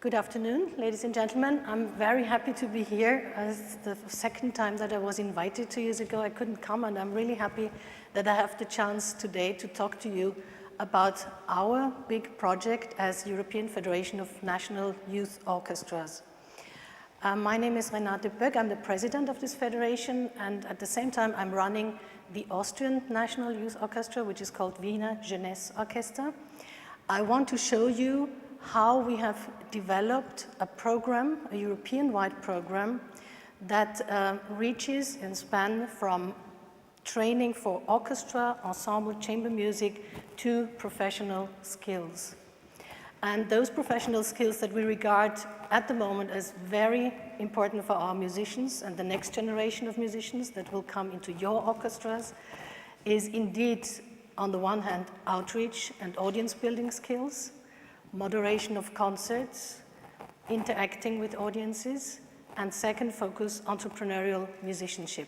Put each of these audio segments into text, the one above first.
Good afternoon, ladies and gentlemen. I'm very happy to be here. It's the second time that I was invited 2 years ago. I couldn't come, and I'm really happy that I have the chance today to talk to you about our big project as European Federation of National Youth Orchestras. My name is Renate Boch. I'm the president of this federation, and at the same time I'm running the Austrian National Youth Orchestra, which is called Wiener Jeunesse Orchester. I want to show you how we have developed a program, a European-wide program, that reaches and span from training for orchestra, ensemble, chamber music to professional skills. And those professional skills that we regard at the moment as very important for our musicians and the next generation of musicians that will come into your orchestras is indeed, on the one hand, outreach and audience building skills, moderation of concerts, interacting with audiences, and second focus, entrepreneurial musicianship.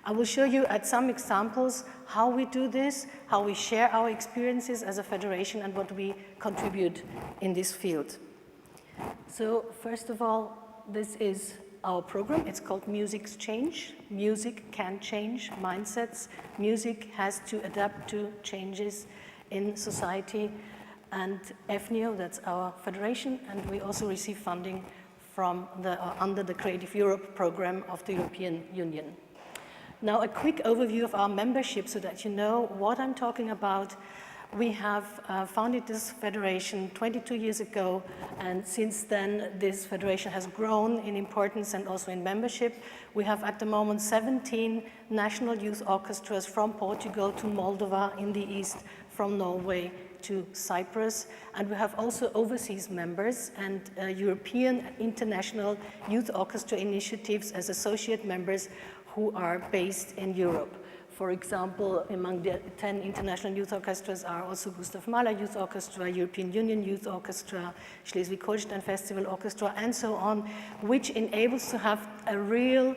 I will show you at some examples how we do this, how we share our experiences as a federation, and what we contribute in this field. So first of all, this is our program. It's called Music's Change. Music can change mindsets. Music has to adapt to changes in society. And FNEO, that's our federation, and we also receive funding from under the Creative Europe program of the European Union. Now, a quick overview of our membership so that you know what I'm talking about. We have founded this federation 22 years ago, and since then this federation has grown in importance and also in membership. We have at the moment 17 national youth orchestras from Portugal to Moldova in the east, from Norway to Cyprus, and we have also overseas members and European international youth orchestra initiatives as associate members who are based in Europe. For example, among the 10 international youth orchestras are also Gustav Mahler Youth Orchestra, European Union Youth Orchestra, Schleswig-Holstein Festival Orchestra, and so on, which enables to have a real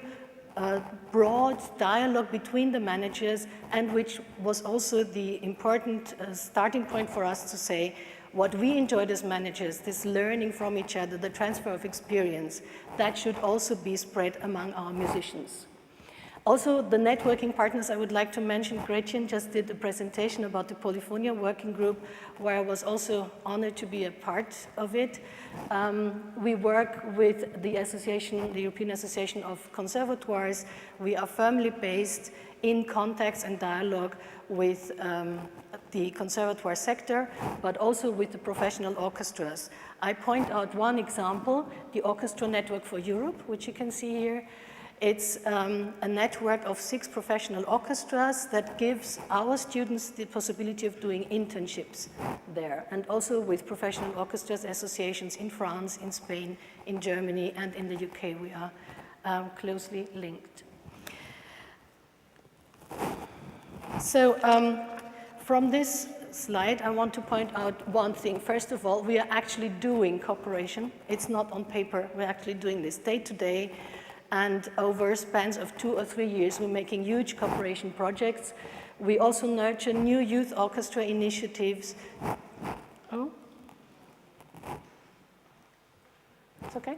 broad dialogue between the managers, and which was also the important starting point for us to say what we enjoyed as managers, this learning from each other, the transfer of experience, that should also be spread among our musicians. Also, the networking partners I would like to mention, Gretchen just did a presentation about the Polyphonia Working Group, where I was also honored to be a part of it. We work with the association, the European Association of Conservatoires. We are firmly based in contacts and dialogue with the conservatoire sector, but also with the professional orchestras. I point out one example, the Orchestra Network for Europe, which you can see here. It's a network of 6 professional orchestras that gives our students the possibility of doing internships there, and also with professional orchestras associations in France, in Spain, in Germany, and in the UK. We are closely linked. So from this slide, I want to point out one thing. First of all, we are actually doing cooperation. It's not on paper. We're actually doing this day to day. And over spans of 2 or 3 years, we're making huge cooperation projects. We also nurture new youth orchestra initiatives. Oh, it's okay.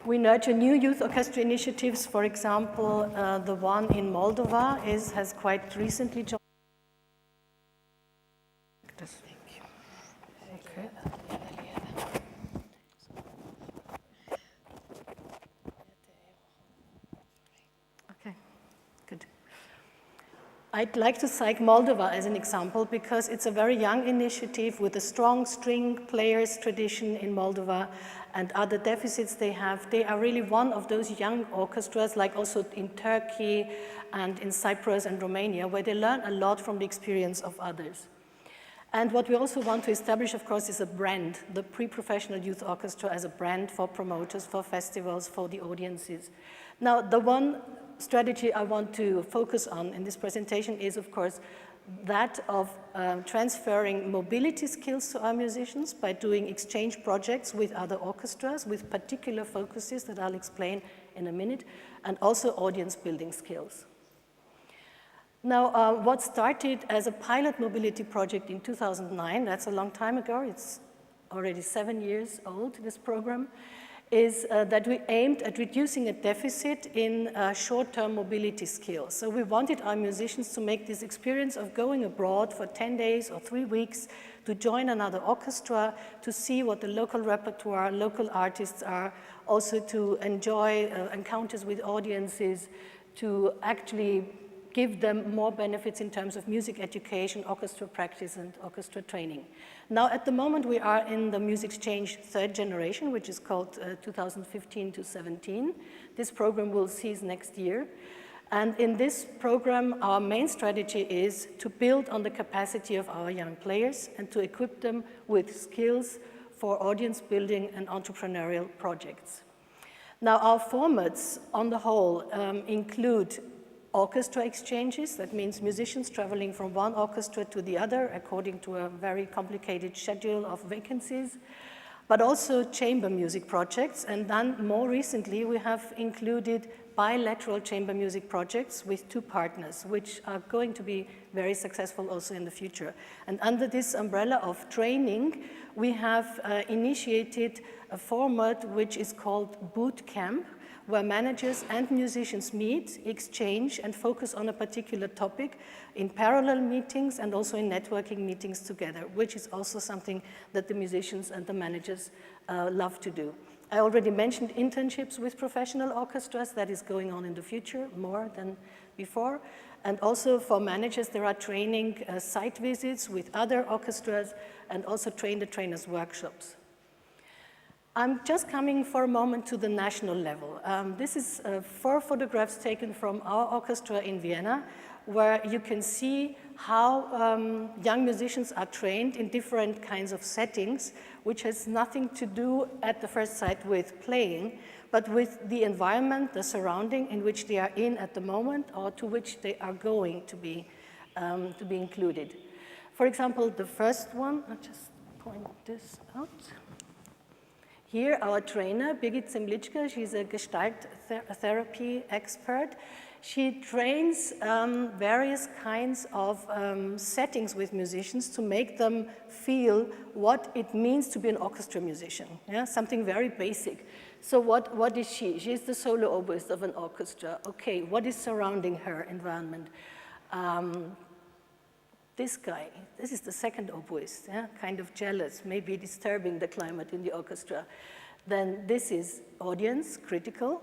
We nurture new youth orchestra initiatives. For example, the one in Moldova has quite recently joined. Thank you. Okay. I'd like to cite Moldova as an example because it's a very young initiative with a strong string players tradition in Moldova and other deficits they have. They are really one of those young orchestras, like also in Turkey and in Cyprus and Romania, where they learn a lot from the experience of others. And what we also want to establish, of course, is a brand, the pre-professional youth orchestra as a brand for promoters, for festivals, for the audiences. Now, the one strategy I want to focus on in this presentation is, of course, that of transferring mobility skills to our musicians by doing exchange projects with other orchestras with particular focuses that I'll explain in a minute, and also audience building skills. Now, what started as a pilot mobility project in 2009, that's a long time ago, it's already 7 years old, this program, is that we aimed at reducing a deficit in short-term mobility skills. So we wanted our musicians to make this experience of going abroad for 10 days or 3 weeks to join another orchestra, to see what the local repertoire, local artists are, also to enjoy encounters with audiences, to actually give them more benefits in terms of music education, orchestra practice, and orchestra training. Now, at the moment, we are in the Music Exchange third generation, which is called 2015 to 17. This program will cease next year. And in this program, our main strategy is to build on the capacity of our young players and to equip them with skills for audience building and entrepreneurial projects. Now, our formats on the whole include orchestra exchanges. That means musicians traveling from one orchestra to the other according to a very complicated schedule of vacancies, but also chamber music projects. And then more recently, we have included bilateral chamber music projects with 2 partners, which are going to be very successful also in the future. And under this umbrella of training, we have initiated a format which is called boot camp, where managers and musicians meet, exchange, and focus on a particular topic in parallel meetings and also in networking meetings together, which is also something that the musicians and the managers love to do. I already mentioned internships with professional orchestras. That is going on in the future more than before. And also for managers, there are training site visits with other orchestras and also train-the-trainers workshops. I'm just coming for a moment to the national level. This is 4 photographs taken from our orchestra in Vienna, where you can see how young musicians are trained in different kinds of settings, which has nothing to do at the first sight with playing, but with the environment, the surrounding in which they are in at the moment, or to which they are going to be included. For example, the first one, I'll just point this out. Here, our trainer, Birgit Zemlichka, she's a Gestalt therapy expert. She trains various kinds of settings with musicians to make them feel what it means to be an orchestra musician, yeah? Something very basic. So what is she? She's the solo oboist of an orchestra. Okay, what is surrounding her environment? This guy, this is the second oboist, yeah? Kind of jealous, maybe disturbing the climate in the orchestra. Then this is audience, critical.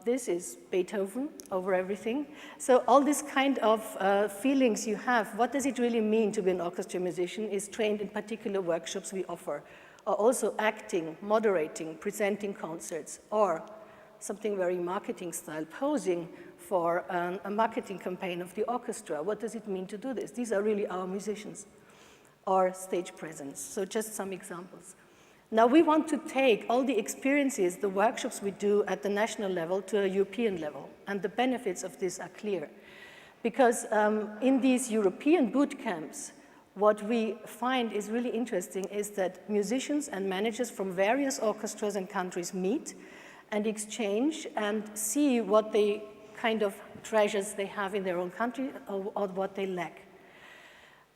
This is Beethoven over everything. So all this kind of feelings you have, what does it really mean to be an orchestra musician, is trained in particular workshops we offer. Or also acting, moderating, presenting concerts, or something very marketing style, posing for a marketing campaign of the orchestra. What does it mean to do this? These are really our musicians. Or stage presence. So just some examples. Now we want to take all the experiences, the workshops we do at the national level to a European level. And the benefits of this are clear. Because in these European boot camps, what we find is really interesting is that musicians and managers from various orchestras and countries meet and exchange and see what kind of treasures they have in their own country or what they lack.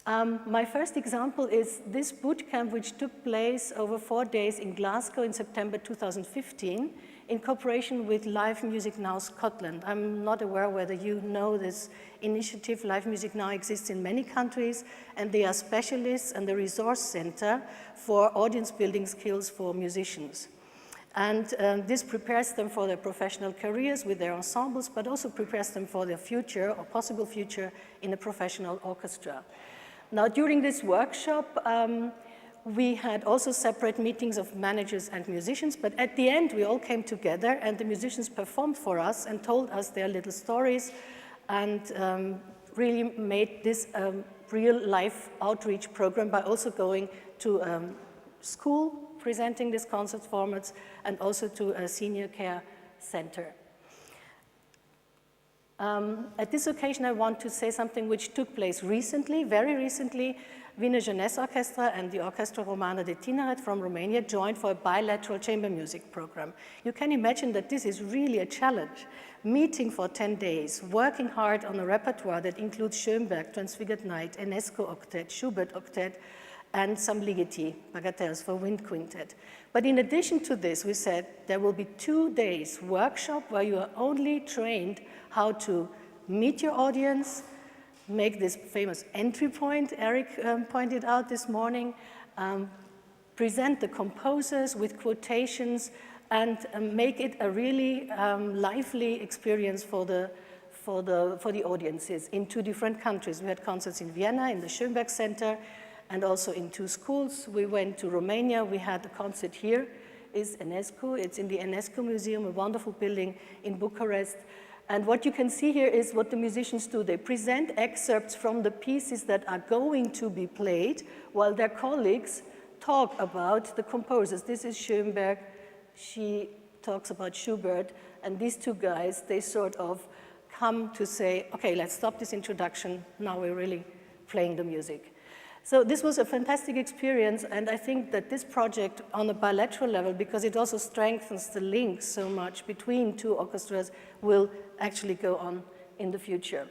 My first example is this boot camp, which took place over 4 days in Glasgow in September 2015 in cooperation with Live Music Now Scotland. I'm not aware whether you know this initiative. Live Music Now exists in many countries, and they are specialists and the resource center for audience building skills for musicians. And this prepares them for their professional careers with their ensembles, but also prepares them for their future or possible future in a professional orchestra. Now, during this workshop, we had also separate meetings of managers and musicians, but at the end, we all came together and the musicians performed for us and told us their little stories and really made this a real life outreach program by also going to school, presenting these concert formats, and also to a senior care center. At this occasion, I want to say something which took place recently, very recently. Wiener Jeunesse Orchestra and the Orchestra Romana de Tineret from Romania joined for a bilateral chamber music program. You can imagine that this is really a challenge. Meeting for 10 days, working hard on a repertoire that includes Schönberg, Transfigured Night, Enesco Octet, Schubert Octet, and some ligeti, bagatelles for wind quintet. But in addition to this, we said there will be 2 days workshop where you are only trained how to meet your audience, make this famous entry point Eric pointed out this morning, present the composers with quotations, and make it a really lively experience for the audiences in 2 different countries. We had concerts in Vienna, in the Schönberg Center, and also in 2 schools. We went to Romania. We had a concert here. It's UNESCO. It's in the UNESCO Museum, a wonderful building in Bucharest. And what you can see here is what the musicians do. They present excerpts from the pieces that are going to be played, while their colleagues talk about the composers. This is Schönberg. She talks about Schubert. And these 2 guys, they sort of come to say, okay, let's stop this introduction. Now we're really playing the music. So this was a fantastic experience, and I think that this project on a bilateral level, because it also strengthens the link so much between 2 orchestras, will actually go on in the future.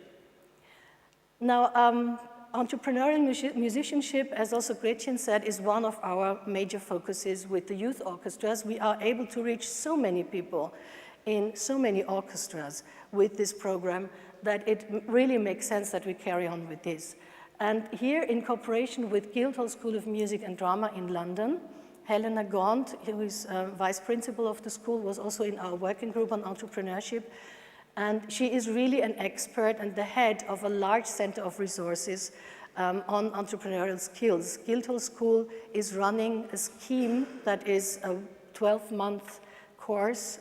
Now, entrepreneurial musicianship, as also Gretchen said, is one of our major focuses with the youth orchestras. We are able to reach so many people in so many orchestras with this program that it really makes sense that we carry on with this. And here, in cooperation with Guildhall School of Music and Drama in London, Helena Gaunt, who is vice principal of the school, was also in our working group on entrepreneurship. And she is really an expert and the head of a large center of resources on entrepreneurial skills. Guildhall School is running a scheme that is a 12-month course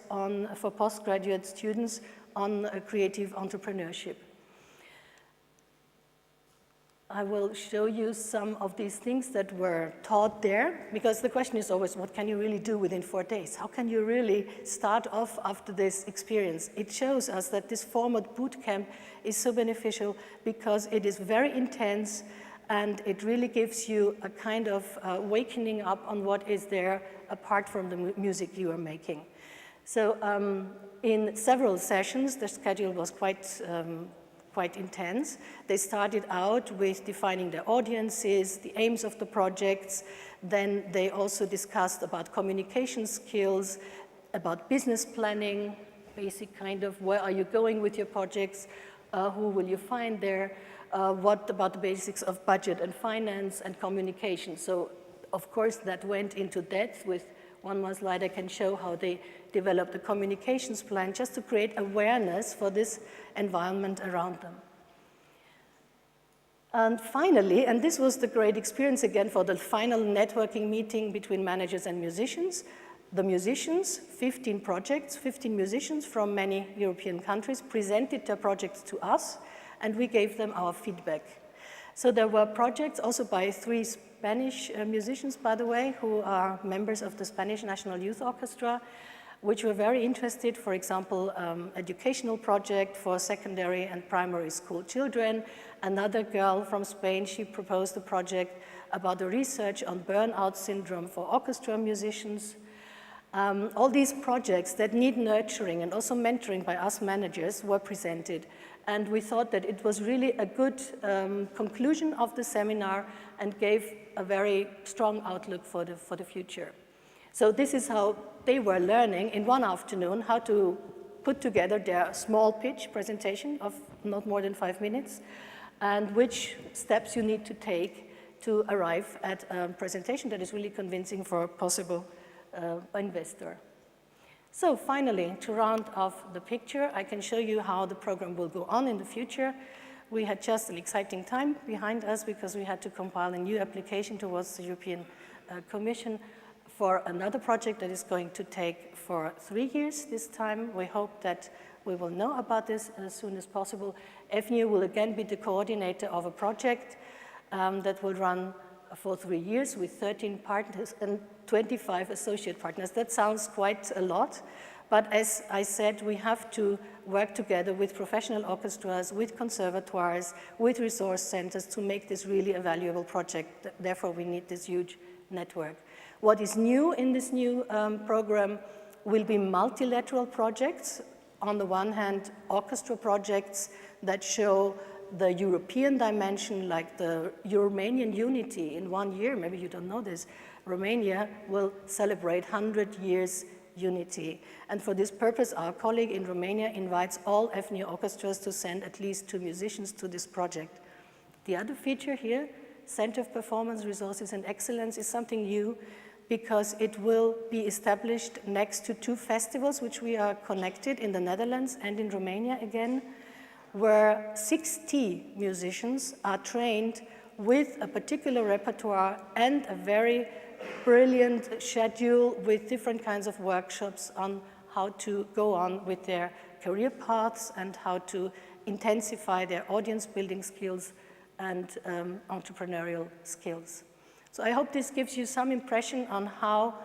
for postgraduate students on creative entrepreneurship. I will show you some of these things that were taught there, because the question is always, what can you really do within 4 days? How can you really start off after this experience? It shows us that this format boot camp is so beneficial because it is very intense and it really gives you a kind of wakening up on what is there apart from the music you are making. So in several sessions, the schedule was quite intense. They started out with defining their audiences, the aims of the projects. Then they also discussed about communication skills, about business planning, basic kind of where are you going with your projects, who will you find there, what about the basics of budget and finance and communication. So of course that went into depth. With one more slide I can show how they developed a communications plan just to create awareness for this environment around them. And finally, and this was the great experience again for the final networking meeting between managers and musicians, the musicians, 15 projects, 15 musicians from many European countries presented their projects to us, and we gave them our feedback. So there were projects also by 3 Spanish musicians, by the way, who are members of the Spanish National Youth Orchestra, which were very interested, for example, educational project for secondary and primary school children. Another girl from Spain, she proposed a project about the research on burnout syndrome for orchestra musicians. All these projects that need nurturing and also mentoring by us managers were presented. And we thought that it was really a good conclusion of the seminar and gave a very strong outlook for the future. So this is how they were learning in one afternoon how to put together their small pitch presentation of not more than 5 minutes and which steps you need to take to arrive at a presentation that is really convincing for a possible investor. So finally, to round off the picture, I can show you how the program will go on in the future. We had just an exciting time behind us because we had to compile a new application towards the European Commission for another project that is going to take for 3 years this time. We hope that we will know about this as soon as possible. FNU will again be the coordinator of a project that will run for 3 years with 13 partners and 25 associate partners. That sounds quite a lot, but as I said, we have to work together with professional orchestras, with conservatoires, with resource centers to make this really a valuable project. Therefore, we need this huge network. What is new in this new program will be multilateral projects. On the one hand, orchestra projects that show the European dimension, like the Romanian unity, in 1 year, maybe you don't know this, Romania will celebrate 100 years unity. And for this purpose, our colleague in Romania invites all FNU orchestras to send at least 2 musicians to this project. The other feature here, Center of Performance Resources and Excellence, is something new because it will be established next to 2 festivals which we are connected in the Netherlands and in Romania again, where 60 musicians are trained with a particular repertoire and a very brilliant schedule with different kinds of workshops on how to go on with their career paths and how to intensify their audience building skills and entrepreneurial skills. So I hope this gives you some impression on how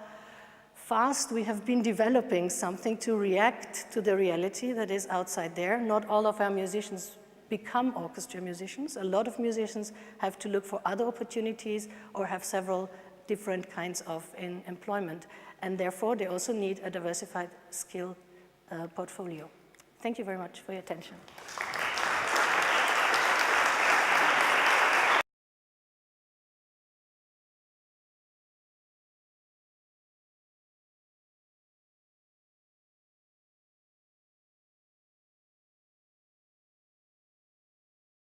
fast we have been developing something to react to the reality that is outside there. Not all of our musicians become orchestra musicians. A lot of musicians have to look for other opportunities or have several different kinds of employment, and therefore they also need a diversified skill portfolio. Thank you very much for your attention.